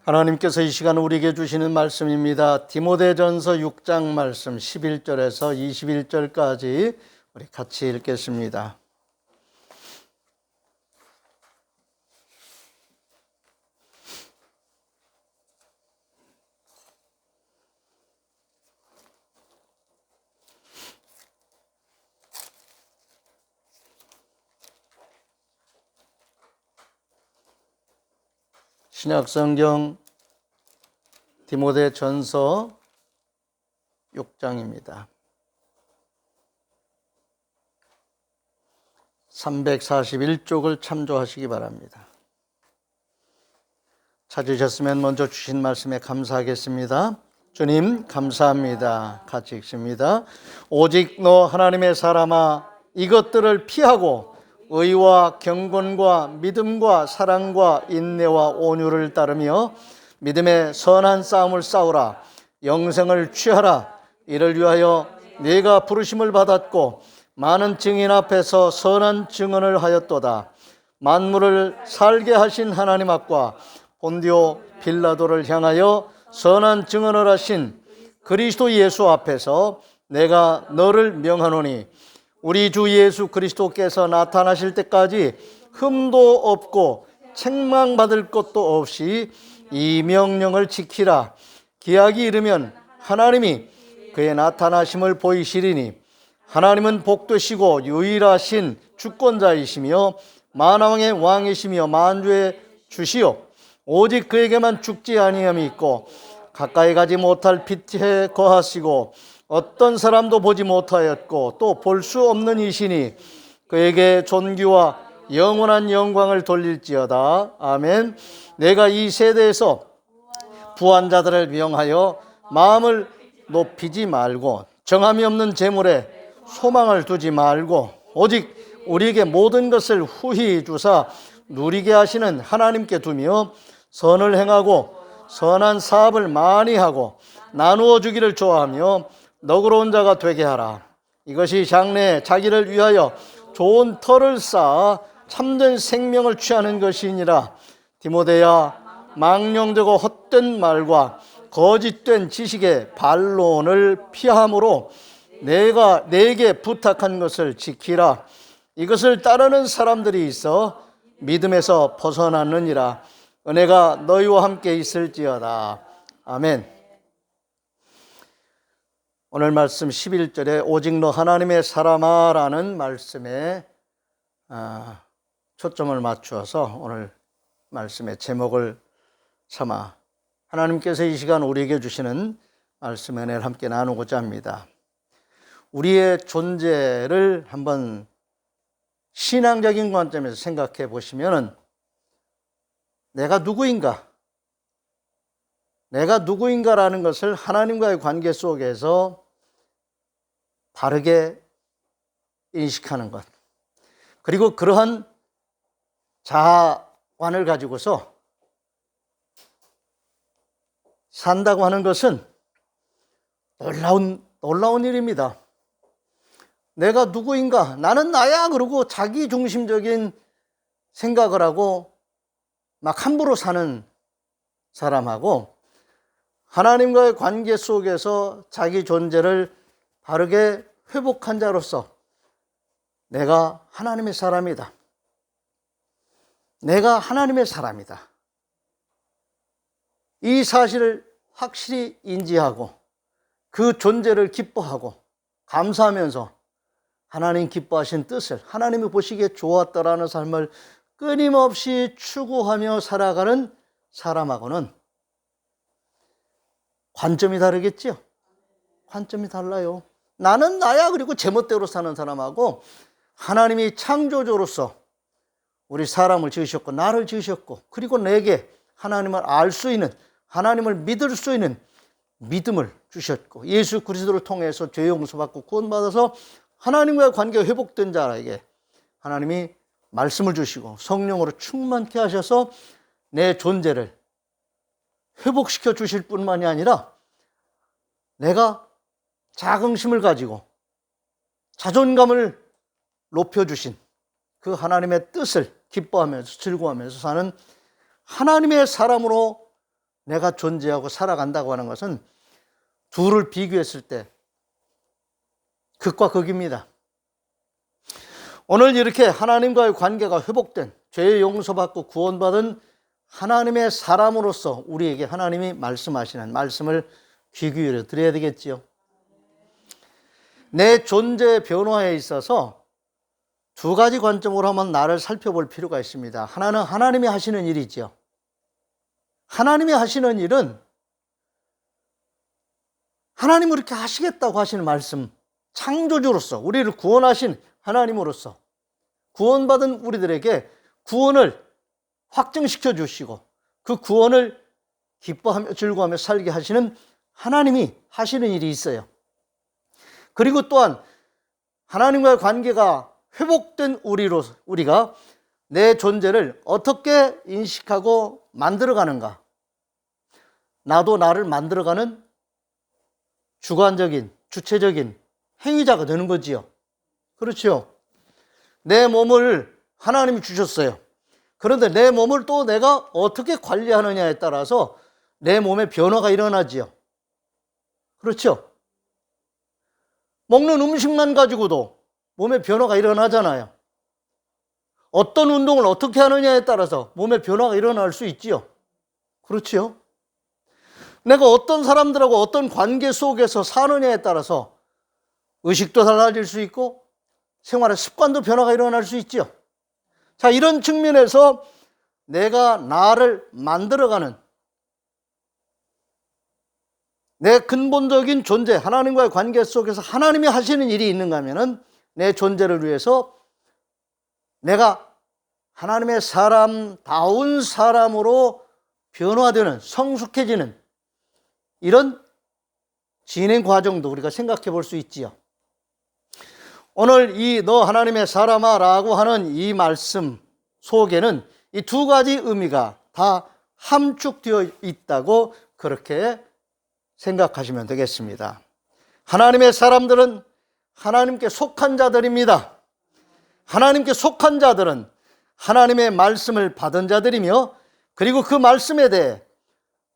하나님께서 이 시간 우리에게 주시는 말씀입니다. 디모데전서 6장 말씀 11절에서 21절까지 우리 같이 읽겠습니다. 신약성경 디모데전서 6장입니다. 341쪽을 참조하시기 바랍니다. 찾으셨으면 먼저 주신 말씀에 감사하겠습니다. 주님 감사합니다. 같이 읽습니다. 오직 너 하나님의 사람아, 이것들을 피하고 의와 경건과 믿음과 사랑과 인내와 온유를 따르며 믿음의 선한 싸움을 싸우라. 영생을 취하라. 이를 위하여 네가 부르심을 받았고 많은 증인 앞에서 선한 증언을 하였도다. 만물을 살게 하신 하나님 앞과 본디오 빌라도를 향하여 선한 증언을 하신 그리스도 예수 앞에서 내가 너를 명하노니 우리 주 예수 그리스도께서 나타나실 때까지 흠도 없고 책망받을 것도 없이 이 명령을 지키라. 기약이 이르면 하나님이 그의 나타나심을 보이시리니 하나님은 복되시고 유일하신 주권자이시며 만왕의 왕이시며 만주의 주시요 오직 그에게만 죽지 아니함이 있고 가까이 가지 못할 빛에 거하시고 어떤 사람도 보지 못하였고 또 볼 수 없는 이시니 그에게 존귀와 영원한 영광을 돌릴지어다. 아멘. 내가 이 세대에서 부한 자들을 명하여 마음을 높이지 말고 정함이 없는 재물에 소망을 두지 말고 오직 우리에게 모든 것을 후히 주사 누리게 하시는 하나님께 두며 선을 행하고 선한 사업을 많이 하고 나누어 주기를 좋아하며 너그러운 자가 되게 하라. 이것이 장래에 자기를 위하여 좋은 터를 쌓아 참된 생명을 취하는 것이니라. 디모데야, 망령되고 헛된 말과 거짓된 지식의 반론을 피함으로 내가 내게 부탁한 것을 지키라. 이것을 따르는 사람들이 있어 믿음에서 벗어났느니라. 은혜가 너희와 함께 있을지어다. 아멘. 오늘 말씀 11절에 오직 너 하나님의 사람아 라는 말씀에 초점을 맞추어서 오늘 말씀의 제목을 삼아 하나님께서 이 시간 우리에게 주시는 말씀의 은혜를 함께 나누고자 합니다. 우리의 존재를 한번 신앙적인 관점에서 생각해 보시면 내가 누구인가? 내가 누구인가라는 것을 하나님과의 관계 속에서 바르게 인식하는 것, 그리고 그러한 자아관을 가지고서 산다고 하는 것은 놀라운 일입니다. 내가 누구인가? 나는 나야. 그러고 자기 중심적인 생각을 하고 막 함부로 사는 사람하고 하나님과의 관계 속에서 자기 존재를 바르게 회복한 자로서 내가 하나님의 사람이다. 내가 하나님의 사람이다. 이 사실을 확실히 인지하고 그 존재를 기뻐하고 감사하면서 하나님 기뻐하신 뜻을 하나님이 보시기에 좋았다라는 삶을 끊임없이 추구하며 살아가는 사람하고는 관점이 다르겠죠? 관점이 달라요. 나는 나야. 그리고 제멋대로 사는 사람하고 하나님이 창조주로서 우리 사람을 지으셨고 나를 지으셨고 그리고 내게 하나님을 알 수 있는, 하나님을 믿을 수 있는 믿음을 주셨고 예수 그리스도를 통해서 죄 용서받고 구원받아서 하나님과의 관계가 회복된 자에게 하나님이 말씀을 주시고 성령으로 충만케 하셔서 내 존재를 회복시켜 주실 뿐만이 아니라 내가 자긍심을 가지고 자존감을 높여주신 그 하나님의 뜻을 기뻐하면서 즐거워하면서 사는 하나님의 사람으로 내가 존재하고 살아간다고 하는 것은 둘을 비교했을 때 극과 극입니다. 오늘 이렇게 하나님과의 관계가 회복된, 죄의 용서받고 구원받은 하나님의 사람으로서 우리에게 하나님이 말씀하시는 말씀을 귀 기울여 드려야 되겠지요. 내 존재 변화에 있어서 두 가지 관점으로 한번 나를 살펴볼 필요가 있습니다. 하나는 하나님이 하시는 일이죠. 하나님이 하시는 일은 하나님은 이렇게 하시겠다고 하시는 말씀, 창조주로서 우리를 구원하신 하나님으로서 구원받은 우리들에게 구원을 확증시켜 주시고 그 구원을 기뻐하며 즐거워하며 살게 하시는 하나님이 하시는 일이 있어요. 그리고 또한 하나님과의 관계가 회복된 우리가 내 존재를 어떻게 인식하고 만들어가는가, 나도 나를 만들어가는 주관적인, 주체적인 행위자가 되는 거지요. 그렇죠? 내 몸을 하나님이 주셨어요. 그런데 내 몸을 또 내가 어떻게 관리하느냐에 따라서 내 몸에 변화가 일어나지요. 그렇죠? 먹는 음식만 가지고도 몸에 변화가 일어나잖아요. 어떤 운동을 어떻게 하느냐에 따라서 몸에 변화가 일어날 수 있지요. 그렇지요? 내가 어떤 사람들하고 어떤 관계 속에서 사느냐에 따라서 의식도 달라질 수 있고 생활의 습관도 변화가 일어날 수 있지요. 자, 이런 측면에서 내가 나를 만들어가는 내 근본적인 존재, 하나님과의 관계 속에서 하나님이 하시는 일이 있는가 하면은 내 존재를 위해서 내가 하나님의 사람다운 사람으로 변화되는, 성숙해지는 이런 진행 과정도 우리가 생각해 볼 수 있지요. 오늘 이 너 하나님의 사람아 라고 하는 이 말씀 속에는 이 두 가지 의미가 다 함축되어 있다고 그렇게 생각하시면 되겠습니다. 하나님의 사람들은 하나님께 속한 자들입니다. 하나님께 속한 자들은 하나님의 말씀을 받은 자들이며 그리고 그 말씀에 대해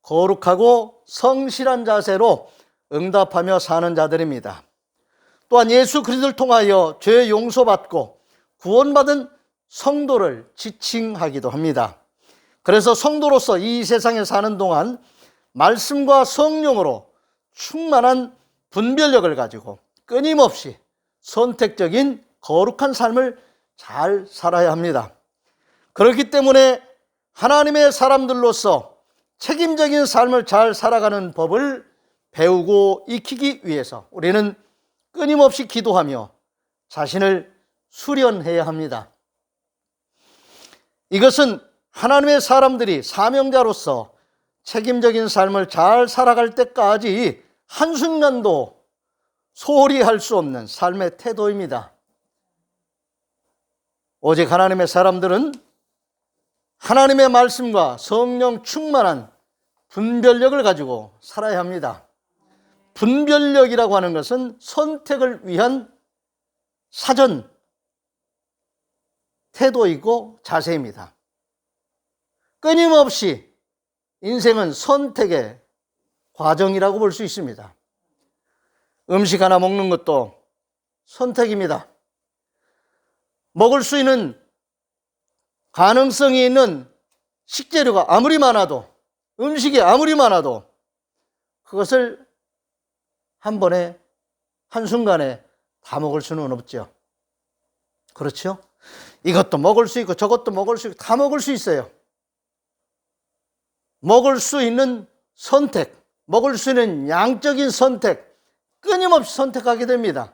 거룩하고 성실한 자세로 응답하며 사는 자들입니다. 또한 예수 그리스도를 통하여 죄 용서받고 구원받은 성도를 지칭하기도 합니다. 그래서 성도로서 이 세상에 사는 동안 말씀과 성령으로 충만한 분별력을 가지고 끊임없이 선택적인 거룩한 삶을 잘 살아야 합니다. 그렇기 때문에 하나님의 사람들로서 책임적인 삶을 잘 살아가는 법을 배우고 익히기 위해서 우리는 끊임없이 기도하며 자신을 수련해야 합니다. 이것은 하나님의 사람들이 사명자로서 책임적인 삶을 잘 살아갈 때까지 한순간도 소홀히 할 수 없는 삶의 태도입니다. 오직 하나님의 사람들은 하나님의 말씀과 성령 충만한 분별력을 가지고 살아야 합니다. 분별력이라고 하는 것은 선택을 위한 사전 태도이고 자세입니다. 끊임없이 인생은 선택의 과정이라고 볼 수 있습니다. 음식 하나 먹는 것도 선택입니다. 먹을 수 있는 가능성이 있는 식재료가 아무리 많아도, 음식이 아무리 많아도 그것을 한 번에, 한순간에 다 먹을 수는 없죠. 그렇죠? 이것도 먹을 수 있고 저것도 먹을 수 있고 다 먹을 수 있어요. 먹을 수 있는 선택, 먹을 수 있는 양적인 선택, 끊임없이 선택하게 됩니다.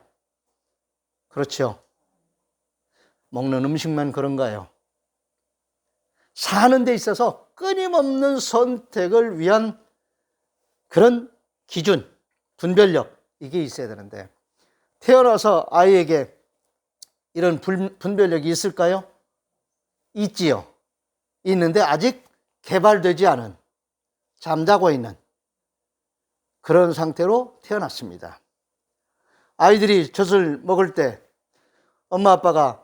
그렇죠? 먹는 음식만 그런가요? 사는 데 있어서 끊임없는 선택을 위한 그런 기준, 분별력, 이게 있어야 되는데 태어나서 아이에게 이런 분별력이 있을까요? 있지요. 있는데 아직 개발되지 않은, 잠자고 있는 그런 상태로 태어났습니다. 아이들이 젖을 먹을 때 엄마 아빠가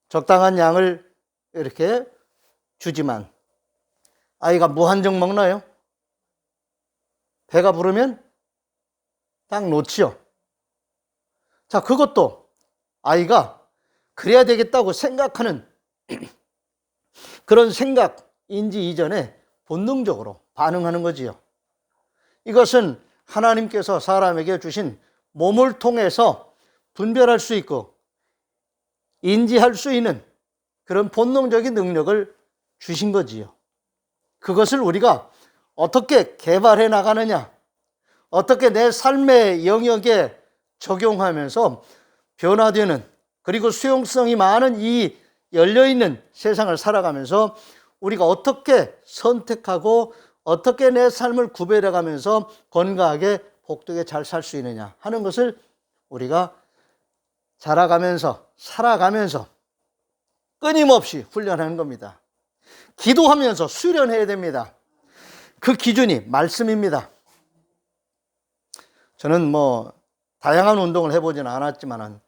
적당한 양을 이렇게 주지만 아이가 무한정 먹나요? 배가 부르면 딱 놓지요. 자, 그것도 아이가 그래야 되겠다고 생각하는 그런 생각인지 이전에 본능적으로 반응하는 거지요. 이것은 하나님께서 사람에게 주신 몸을 통해서 분별할 수 있고 인지할 수 있는 그런 본능적인 능력을 주신 거지요. 그것을 우리가 어떻게 개발해 나가느냐, 어떻게 내 삶의 영역에 적용하면서 변화되는, 그리고 수용성이 많은 이 열려있는 세상을 살아가면서 우리가 어떻게 선택하고 어떻게 내 삶을 구별해 가면서 건강하게 복되게 잘 살 수 있느냐 하는 것을 우리가 자라가면서 살아가면서 끊임없이 훈련하는 겁니다. 기도하면서 수련해야 됩니다. 그 기준이 말씀입니다. 저는 다양한 운동을 해보지는 않았지만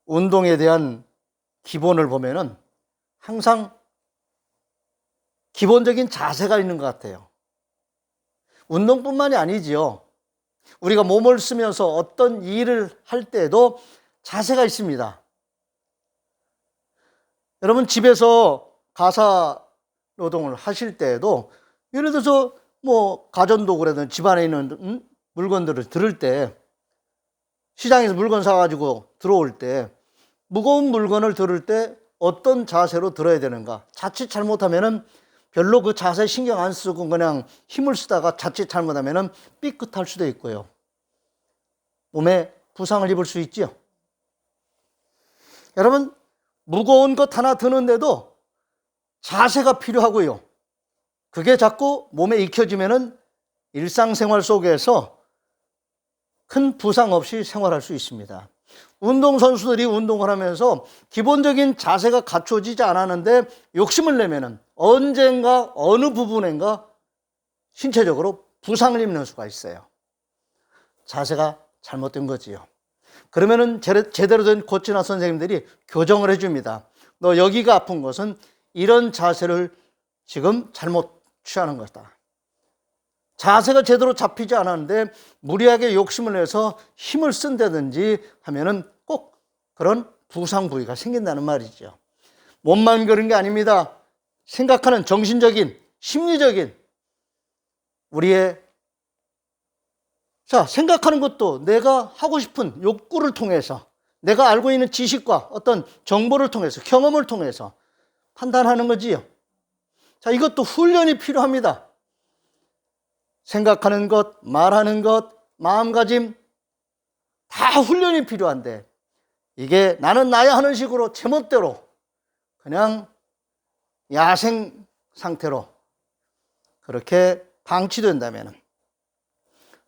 운동에 대한 기본을 보면은 항상 기본적인 자세가 있는 것 같아요. 운동뿐만이 아니지요. 우리가 몸을 쓰면서 어떤 일을 할 때에도 자세가 있습니다. 여러분 집에서 가사 노동을 하실 때에도 예를 들어서 가전도구라든지 집안에 있는 물건들을 들을 때, 시장에서 물건 사가지고 들어올 때 무거운 물건을 들을 때 어떤 자세로 들어야 되는가. 자칫 잘못하면은 별로 그 자세 신경 안 쓰고 그냥 힘을 쓰다가 자칫 잘못하면은 삐끗할 수도 있고요. 몸에 부상을 입을 수 있죠. 여러분 무거운 것 하나 드는데도 자세가 필요하고요. 그게 자꾸 몸에 익혀지면은 일상생활 속에서 큰 부상 없이 생활할 수 있습니다. 운동선수들이 운동을 하면서 기본적인 자세가 갖춰지지 않았는데 욕심을 내면은 언젠가 어느 부분인가 신체적으로 부상을 입는 수가 있어요. 자세가 잘못된 거지요. 그러면은 제대로 된 코치나 선생님들이 교정을 해줍니다. 너 여기가 아픈 것은 이런 자세를 지금 잘못 취하는 거다. 자세가 제대로 잡히지 않았는데 무리하게 욕심을 내서 힘을 쓴다든지 하면은 꼭 그런 부상 부위가 생긴다는 말이죠. 몸만 그런 게 아닙니다. 생각하는 정신적인, 심리적인 우리의 생각하는 것도 내가 하고 싶은 욕구를 통해서, 내가 알고 있는 지식과 어떤 정보를 통해서, 경험을 통해서 판단하는 거지요. 이것도 훈련이 필요합니다. 생각하는 것, 말하는 것, 마음가짐 다 훈련이 필요한데 이게 나는 나야 하는 식으로 제멋대로 그냥 야생 상태로 그렇게 방치된다면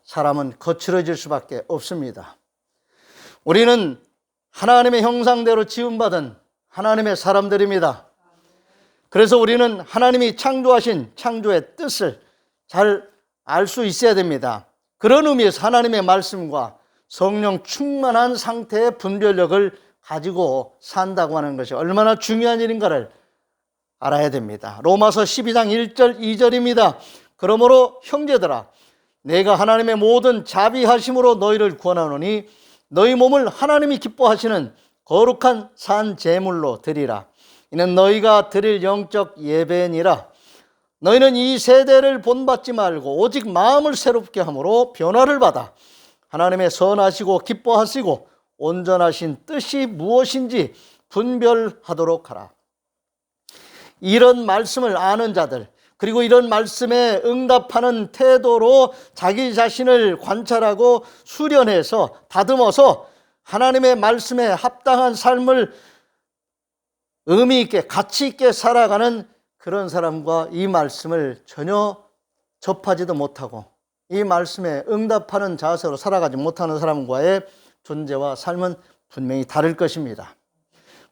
사람은 거칠어질 수밖에 없습니다. 우리는 하나님의 형상대로 지음받은 하나님의 사람들입니다. 그래서 우리는 하나님이 창조하신 창조의 뜻을 잘 알 수 있어야 됩니다. 그런 의미에서 하나님의 말씀과 성령 충만한 상태의 분별력을 가지고 산다고 하는 것이 얼마나 중요한 일인가를 알아야 됩니다. 로마서 12장 1절 2절입니다. 그러므로 형제들아 내가 하나님의 모든 자비하심으로 너희를 구원하노니 너희 몸을 하나님이 기뻐하시는 거룩한 산 제물로 드리라. 이는 너희가 드릴 영적 예배니라. 너희는 이 세대를 본받지 말고 오직 마음을 새롭게 함으로 변화를 받아 하나님의 선하시고 기뻐하시고 온전하신 뜻이 무엇인지 분별하도록 하라. 이런 말씀을 아는 자들, 그리고 이런 말씀에 응답하는 태도로 자기 자신을 관찰하고 수련해서 다듬어서 하나님의 말씀에 합당한 삶을 의미 있게 가치 있게 살아가는 그런 사람과 이 말씀을 전혀 접하지도 못하고 이 말씀에 응답하는 자세로 살아가지 못하는 사람과의 존재와 삶은 분명히 다를 것입니다.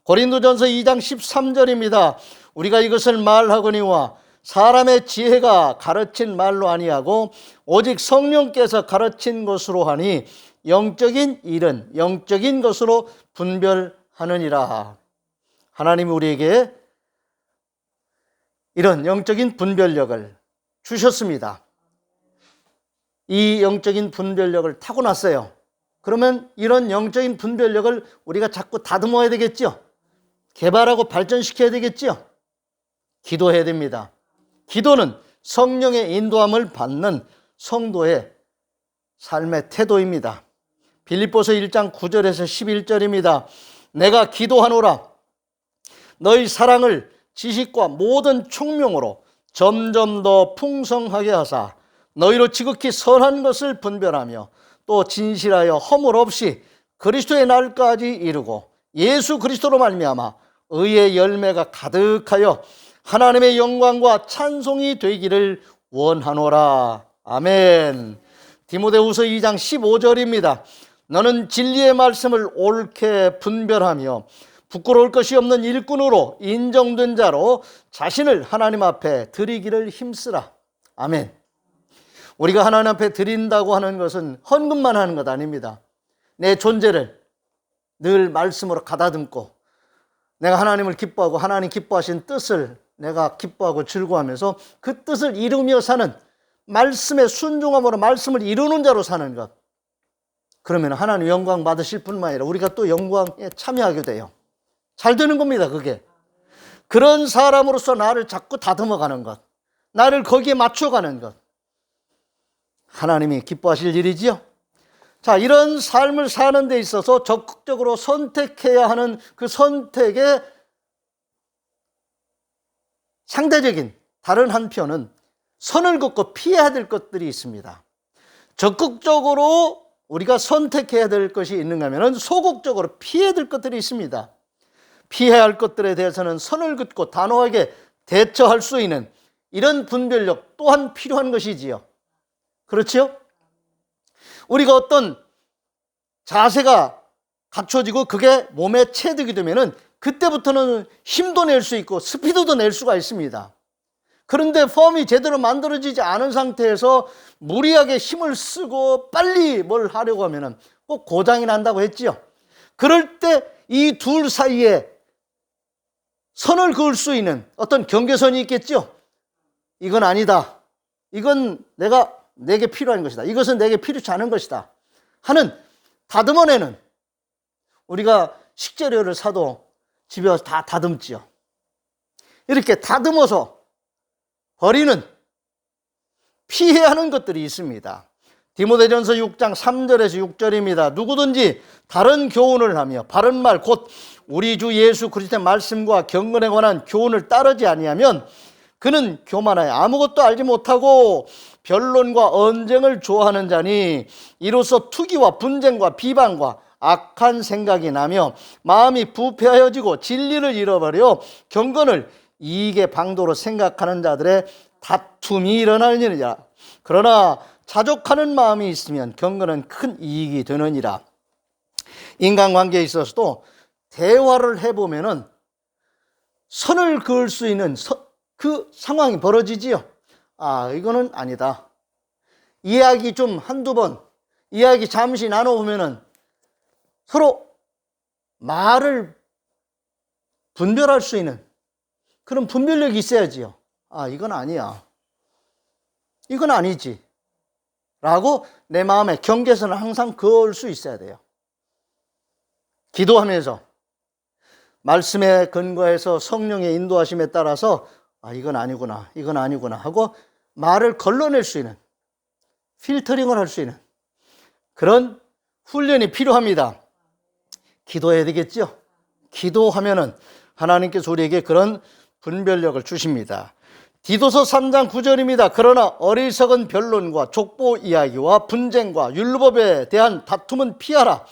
고린도전서 2장 13절입니다. 우리가 이것을 말하거니와 사람의 지혜가 가르친 말로 아니하고 오직 성령께서 가르친 것으로 하니 영적인 일은 영적인 것으로 분별하느니라. 하나님이 우리에게 이런 영적인 분별력을 주셨습니다. 이 영적인 분별력을 타고났어요. 그러면 이런 영적인 분별력을 우리가 자꾸 다듬어야 되겠죠. 개발하고 발전시켜야 되겠죠. 기도해야 됩니다. 기도는 성령의 인도함을 받는 성도의 삶의 태도입니다. 빌립보서 1장 9절에서 11절입니다. 내가 기도하노라 너희 사랑을 지식과 모든 총명으로 점점 더 풍성하게 하사 너희로 지극히 선한 것을 분별하며 또 진실하여 허물 없이 그리스도의 날까지 이루고 예수 그리스도로 말미암아 의의 열매가 가득하여 하나님의 영광과 찬송이 되기를 원하노라. 아멘. 디모데후서 2장 15절입니다. 너는 진리의 말씀을 옳게 분별하며 부끄러울 것이 없는 일꾼으로 인정된 자로 자신을 하나님 앞에 드리기를 힘쓰라. 아멘. 우리가 하나님 앞에 드린다고 하는 것은 헌금만 하는 것 아닙니다. 내 존재를 늘 말씀으로 가다듬고 내가 하나님을 기뻐하고 하나님 기뻐하신 뜻을 내가 기뻐하고 즐거워하면서 그 뜻을 이루며 사는 말씀에 순종함으로 말씀을 이루는 자로 사는 것. 그러면 하나님 영광 받으실 뿐만 아니라 우리가 또 영광에 참여하게 돼요. 잘 되는 겁니다, 그게. 그런 사람으로서 나를 자꾸 다듬어가는 것, 나를 거기에 맞춰가는 것. 하나님이 기뻐하실 일이지요. 자, 이런 삶을 사는 데 있어서 적극적으로 선택해야 하는 그 선택의 상대적인 다른 한편은 선을 긋고 피해야 될 것들이 있습니다. 적극적으로 우리가 선택해야 될 것이 있는가 하면 소극적으로 피해야 될 것들이 있습니다. 피해야 할 것들에 대해서는 선을 긋고 단호하게 대처할 수 있는 이런 분별력 또한 필요한 것이지요. 그렇죠? 우리가 어떤 자세가 갖춰지고 그게 몸에 체득이 되면은 그때부터는 힘도 낼 수 있고 스피드도 낼 수가 있습니다. 그런데 폼이 제대로 만들어지지 않은 상태에서 무리하게 힘을 쓰고 빨리 뭘 하려고 하면은 꼭 고장이 난다고 했지요. 그럴 때 이 둘 사이에 선을 그을 수 있는 어떤 경계선이 있겠죠. 이건 아니다. 이건 내게 필요한 것이다. 이것은 내게 필요치 않은 것이다. 하는 다듬어내는, 우리가 식재료를 사도 집에 와서 다 다듬지요. 이렇게 다듬어서 버리는, 피해야 하는 것들이 있습니다. 디모데전서 6장 3절에서 6절입니다. 누구든지 다른 교훈을 하며 바른 말 곧 우리 주 예수 그리스도의 말씀과 경건에 관한 교훈을 따르지 아니하면 그는 교만하여 아무것도 알지 못하고 변론과 언쟁을 좋아하는 자니 이로써 투기와 분쟁과 비방과 악한 생각이 나며 마음이 부패하여지고 진리를 잃어버려 경건을 이익의 방도로 생각하는 자들의 다툼이 일어나느니라. 그러나 자족하는 마음이 있으면 경건은 큰 이익이 되느니라. 인간관계에 있어서도 대화를 해보면은 선을 그을 수 있는 그 상황이 벌어지지요. 아, 이거는 아니다. 이야기 좀 한두 번, 이야기 잠시 나눠보면은 서로 말을 분별할 수 있는 그런 분별력이 있어야지요. 아, 이건 아니야. 이건 아니지. 라고 내 마음에 경계선을 항상 그을 수 있어야 돼요. 기도하면서 말씀에 근거해서 성령의 인도하심에 따라서 아, 이건 아니구나, 이건 아니구나 하고 말을 걸러낼 수 있는, 필터링을 할 수 있는 그런 훈련이 필요합니다. 기도해야 되겠죠? 기도하면은 하나님께서 우리에게 그런 분별력을 주십니다. 디도서 3장 9절입니다. 그러나 어리석은 변론과 족보 이야기와 분쟁과 율법에 대한 다툼은 피하라.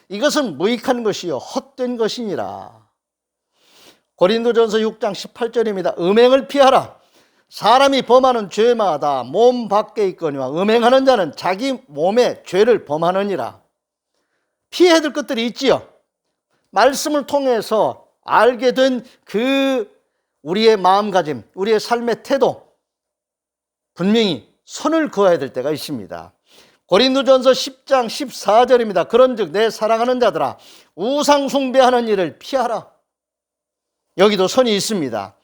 이것은 무익한 것이요 헛된 것이니라. 고린도전서 6장 18절입니다. 음행을 피하라. 사람이 범하는 죄마다 몸 밖에 있거니와 음행하는 자는 자기 몸에 죄를 범하느니라. 피해야 될 것들이 있지요. 말씀을 통해서 알게 된 그 우리의 마음가짐, 우리의 삶의 태도, 분명히 선을 그어야 될 때가 있습니다. 고린도전서 10장 14절입니다. 그런즉 내 사랑하는 자들아 우상 숭배하는 일을 피하라. 여기도 선이 있습니다.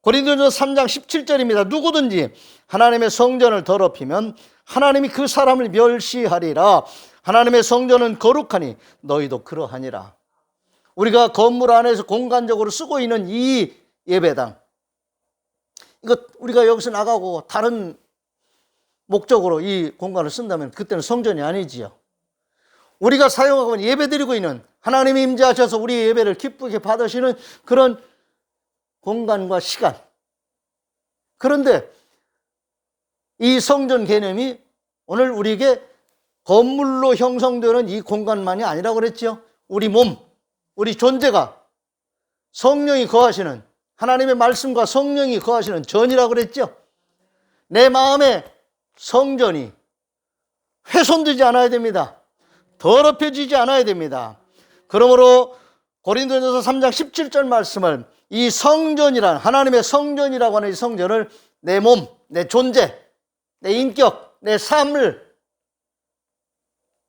고린도전서 3장 17절입니다. 누구든지 하나님의 성전을 더럽히면 하나님이 그 사람을 멸시하리라. 하나님의 성전은 거룩하니 너희도 그러하니라. 우리가 건물 안에서 공간적으로 쓰고 있는 이 예배당, 이거 우리가 여기서 나가고 다른 목적으로 이 공간을 쓴다면 그때는 성전이 아니지요. 우리가 사용하고 있는, 예배드리고 있는, 하나님이 임재하셔서 우리의 예배를 기쁘게 받으시는 그런 공간과 시간. 그런데 이 성전 개념이 오늘 우리에게 건물로 형성되는 이 공간만이 아니라고 그랬죠. 우리 몸, 우리 존재가 성령이 거하시는, 하나님의 말씀과 성령이 거하시는 전이라고 그랬죠. 내 마음의 성전이 훼손되지 않아야 됩니다. 더럽혀지지 않아야 됩니다. 그러므로 고린도전서 3장 17절 말씀을, 이 성전이란, 하나님의 성전이라고 하는 이 성전을 내 몸, 내 존재, 내 인격, 내 삶을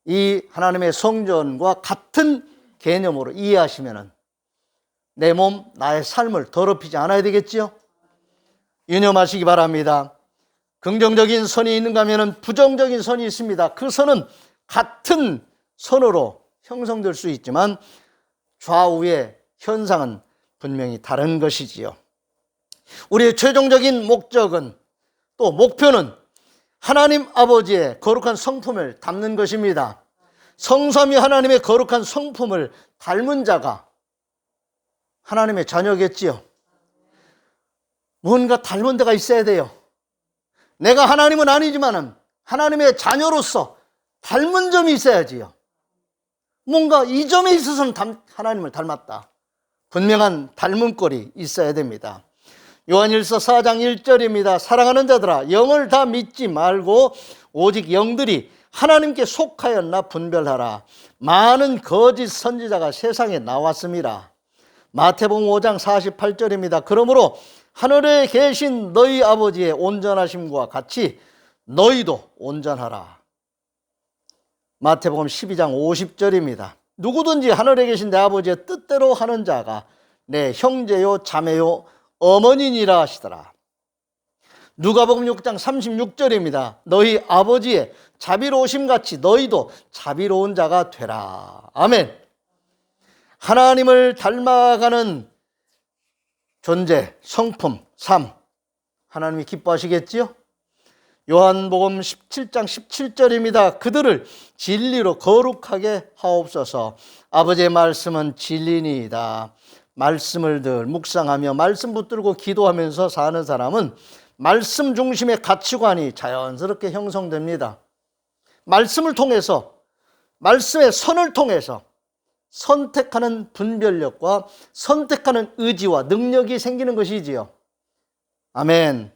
이 하나님의 성전과 같은 개념으로 이해하시면은 내 몸, 나의 삶을 더럽히지 않아야 되겠지요. 유념하시기 바랍니다. 긍정적인 선이 있는가 하면 부정적인 선이 있습니다. 그 선은 같은 선으로 형성될 수 있지만 좌우의 현상은 분명히 다른 것이지요. 우리의 최종적인 목적은, 또 목표는 하나님 아버지의 거룩한 성품을 담는 것입니다. 성삼위 하나님의 거룩한 성품을 닮은 자가 하나님의 자녀겠지요. 뭔가 닮은 데가 있어야 돼요. 내가 하나님은 아니지만 하나님의 자녀로서 닮은 점이 있어야지요. 뭔가 이 점에 있어서는 하나님을 닮았다. 분명한 닮은 꼴이 있어야 됩니다. 요한일서 4장 1절입니다. 사랑하는 자들아, 영을 다 믿지 말고 오직 영들이 하나님께 속하였나 분별하라. 많은 거짓 선지자가 세상에 나왔습니다. 마태복음 5장 48절입니다. 그러므로 하늘에 계신 너희 아버지의 온전하심과 같이 너희도 온전하라. 마태복음 12장 50절입니다. 누구든지 하늘에 계신 내 아버지의 뜻대로 하는 자가 내 형제요 자매요 어머니니라 하시더라. 누가복음 6장 36절입니다. 너희 아버지의 자비로우심 같이 너희도 자비로운 자가 되라. 아멘. 하나님을 닮아가는 존재, 성품, 삶, 하나님이 기뻐하시겠지요? 요한복음 17장 17절입니다. 그들을 진리로 거룩하게 하옵소서. 아버지의 말씀은 진리니이다. 말씀을 늘 묵상하며 말씀 붙들고 기도하면서 사는 사람은 말씀 중심의 가치관이 자연스럽게 형성됩니다. 말씀을 통해서, 말씀의 선을 통해서 선택하는 분별력과 선택하는 의지와 능력이 생기는 것이지요. 아멘.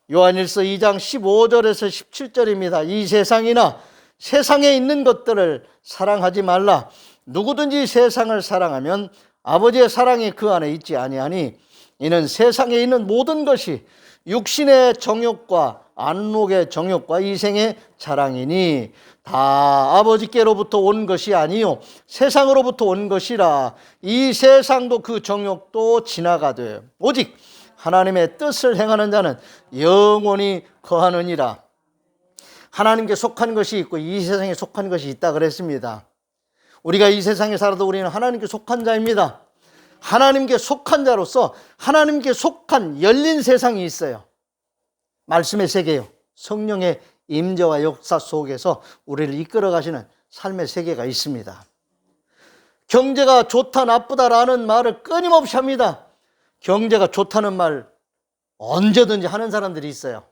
요한일서 2장 15절에서 17절입니다. 이 세상이나 세상에 있는 것들을 사랑하지 말라. 누구든지 세상을 사랑하면 아버지의 사랑이 그 안에 있지 아니하니 이는 세상에 있는 모든 것이 육신의 정욕과 안목의 정욕과 이생의 자랑이니 다 아버지께로부터 온 것이 아니요 세상으로부터 온 것이라. 이 세상도 그 정욕도 지나가되 오직 하나님의 뜻을 행하는 자는 영원히 거하느니라. 하나님께 속한 것이 있고 이 세상에 속한 것이 있다 그랬습니다. 우리가 이 세상에 살아도 우리는 하나님께 속한 자입니다. 하나님께 속한 자로서 하나님께 속한 열린 세상이 있어요. 말씀의 세계요. 성령의 임재와 역사 속에서 우리를 이끌어 가시는 삶의 세계가 있습니다. 경제가 좋다 나쁘다라는 말을 끊임없이 합니다. 경제가 좋다는 말 언제든지 하는 사람들이 있어요.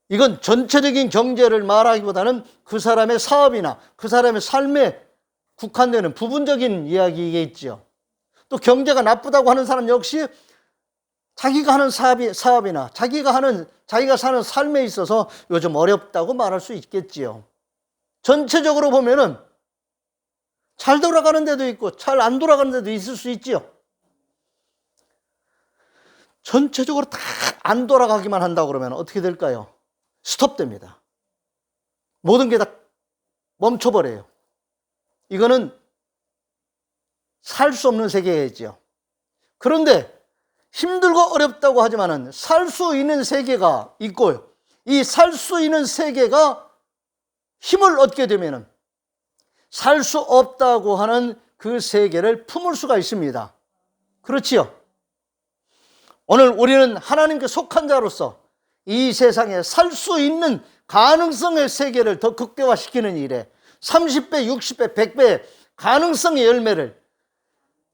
이건 전체적인 경제를 말하기보다는 그 사람의 사업이나 그 사람의 삶에 국한되는 부분적인 이야기겠죠. 또 경제가 나쁘다고 하는 사람 역시 자기가 하는 사업이나 자기가 사는 삶에 있어서 요즘 어렵다고 말할 수 있겠지요. 전체적으로 보면은 잘 돌아가는 데도 있고 잘 안 돌아가는 데도 있을 수 있지요. 전체적으로 다 안 돌아가기만 한다고 그러면 어떻게 될까요? 스톱됩니다. 모든 게 다 멈춰버려요. 이거는 살 수 없는 세계겠죠. 그런데 힘들고 어렵다고 하지만은 살 수 있는 세계가 있고요. 이 살 수 있는 세계가 힘을 얻게 되면은 살 수 없다고 하는 그 세계를 품을 수가 있습니다. 그렇지요? 오늘 우리는 하나님께 속한 자로서 이 세상에 살 수 있는 가능성의 세계를 더 극대화시키는 일에 30배, 60배, 100배의 가능성의 열매를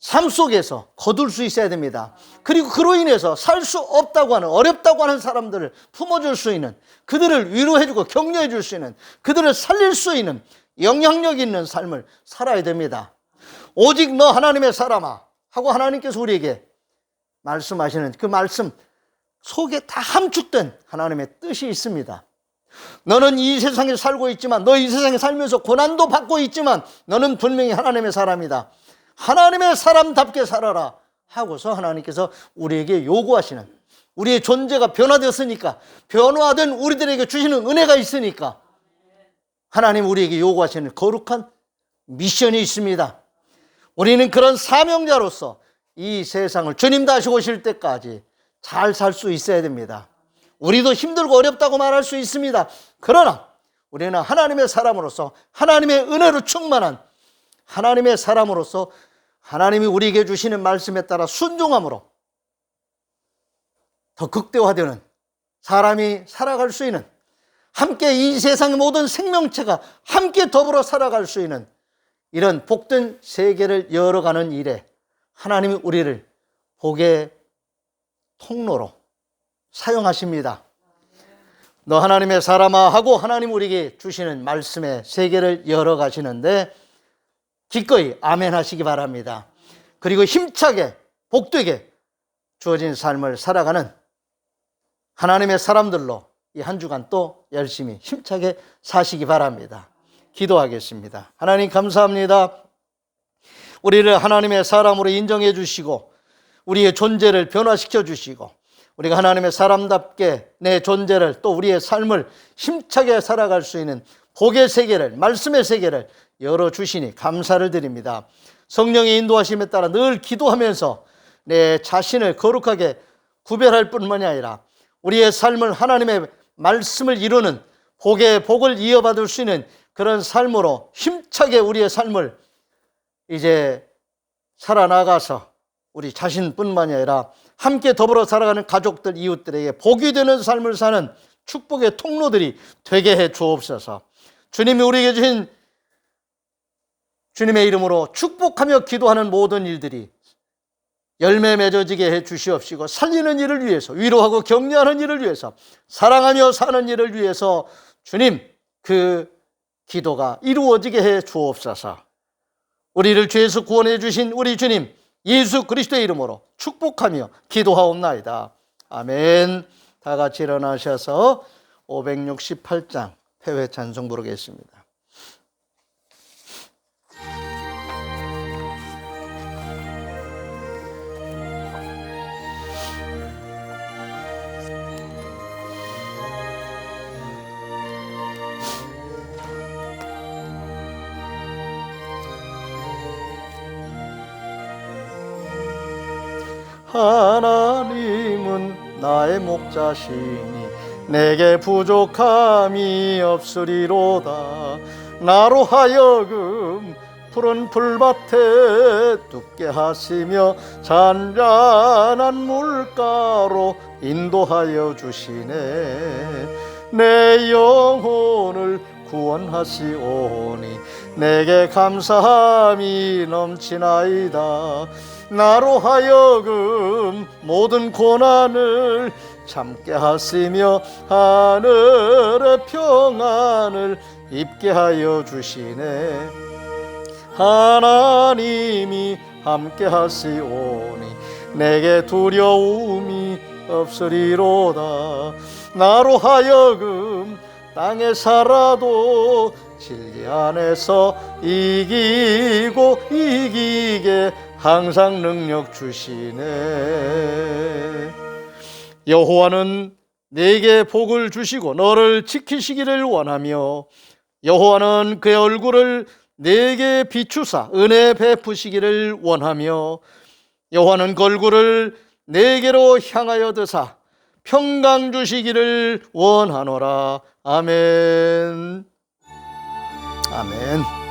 삶 속에서 거둘 수 있어야 됩니다. 그리고 그로 인해서 살 수 없다고 하는, 어렵다고 하는 사람들을 품어줄 수 있는, 그들을 위로해주고 격려해줄 수 있는, 그들을 살릴 수 있는 영향력 있는 삶을 살아야 됩니다. 오직 너 하나님의 사람아 하고 하나님께서 우리에게 말씀하시는 그 말씀 속에 다 함축된 하나님의 뜻이 있습니다. 너는 이 세상에 살고 있지만, 너 이 세상에 살면서 고난도 받고 있지만 너는 분명히 하나님의 사람이다. 하나님의 사람답게 살아라 하고서 하나님께서 우리에게 요구하시는, 우리의 존재가 변화되었으니까, 변화된 우리들에게 주시는 은혜가 있으니까 하나님 우리에게 요구하시는 거룩한 미션이 있습니다. 우리는 그런 사명자로서 이 세상을 주님 다시 오실 때까지 잘 살 수 있어야 됩니다. 우리도 힘들고 어렵다고 말할 수 있습니다. 그러나 우리는 하나님의 사람으로서, 하나님의 은혜로 충만한 하나님의 사람으로서 하나님이 우리에게 주시는 말씀에 따라 순종함으로 더 극대화되는 사람이 살아갈 수 있는, 함께 이 세상의 모든 생명체가 함께 더불어 살아갈 수 있는 이런 복된 세계를 열어가는 일에 하나님이 우리를 복의 통로로 사용하십니다. 너 하나님의 사람아 하고 하나님 우리에게 주시는 말씀의 세계를 열어가시는데 기꺼이 아멘 하시기 바랍니다. 그리고 힘차게 복되게 주어진 삶을 살아가는 하나님의 사람들로 이 한 주간 또 열심히 힘차게 사시기 바랍니다. 기도하겠습니다. 하나님 감사합니다. 우리를 하나님의 사람으로 인정해 주시고 우리의 존재를 변화시켜 주시고 우리가 하나님의 사람답게 내 존재를, 또 우리의 삶을 힘차게 살아갈 수 있는 복의 세계를, 말씀의 세계를 열어주시니 감사를 드립니다. 성령의 인도하심에 따라 늘 기도하면서 내 자신을 거룩하게 구별할 뿐만이 아니라 우리의 삶을 하나님의 말씀을 이루는 복의 복을 이어받을 수 있는 그런 삶으로 힘차게 우리의 삶을 이제 살아나가서 우리 자신뿐만이 아니라 함께 더불어 살아가는 가족들, 이웃들에게 복이 되는 삶을 사는 축복의 통로들이 되게 해 주옵소서. 주님이 우리에게 주신 주님의 이름으로 축복하며 기도하는 모든 일들이 열매 맺어지게 해 주시옵시고, 살리는 일을 위해서, 위로하고 격려하는 일을 위해서, 사랑하며 사는 일을 위해서 주님 그 기도가 이루어지게 해 주옵소서. 우리를 죄에서 구원해 주신 우리 주님 예수 그리스도의 이름으로 축복하며 기도하옵나이다. 아멘. 다 같이 일어나셔서 568장 패회 찬송 부르겠습니다. 하나님은 나의 목자시니 내게 부족함이 없으리로다. 나로 하여금 푸른 풀밭에 눕게 하시며 잔잔한 물가로 인도하여 주시네. 내 영혼을 구원하시오니 내게 감사함이 넘치나이다. 나로 하여금 모든 고난을 참게 하시며 하늘의 평안을 입게 하여 주시네. 하나님이 함께 하시오니 내게 두려움이 없으리로다. 나로 하여금 땅에 살아도 진리 안에서 이기고 이기게 항상 능력 주시네. 여호와는 내게 복을 주시고 너를 지키시기를 원하며 여호와는 그의 얼굴을 내게 비추사 은혜 베푸시기를 원하며 여호와는 그 얼굴을 내게로 향하여 드사 평강 주시기를 원하노라. 아멘. 아멘.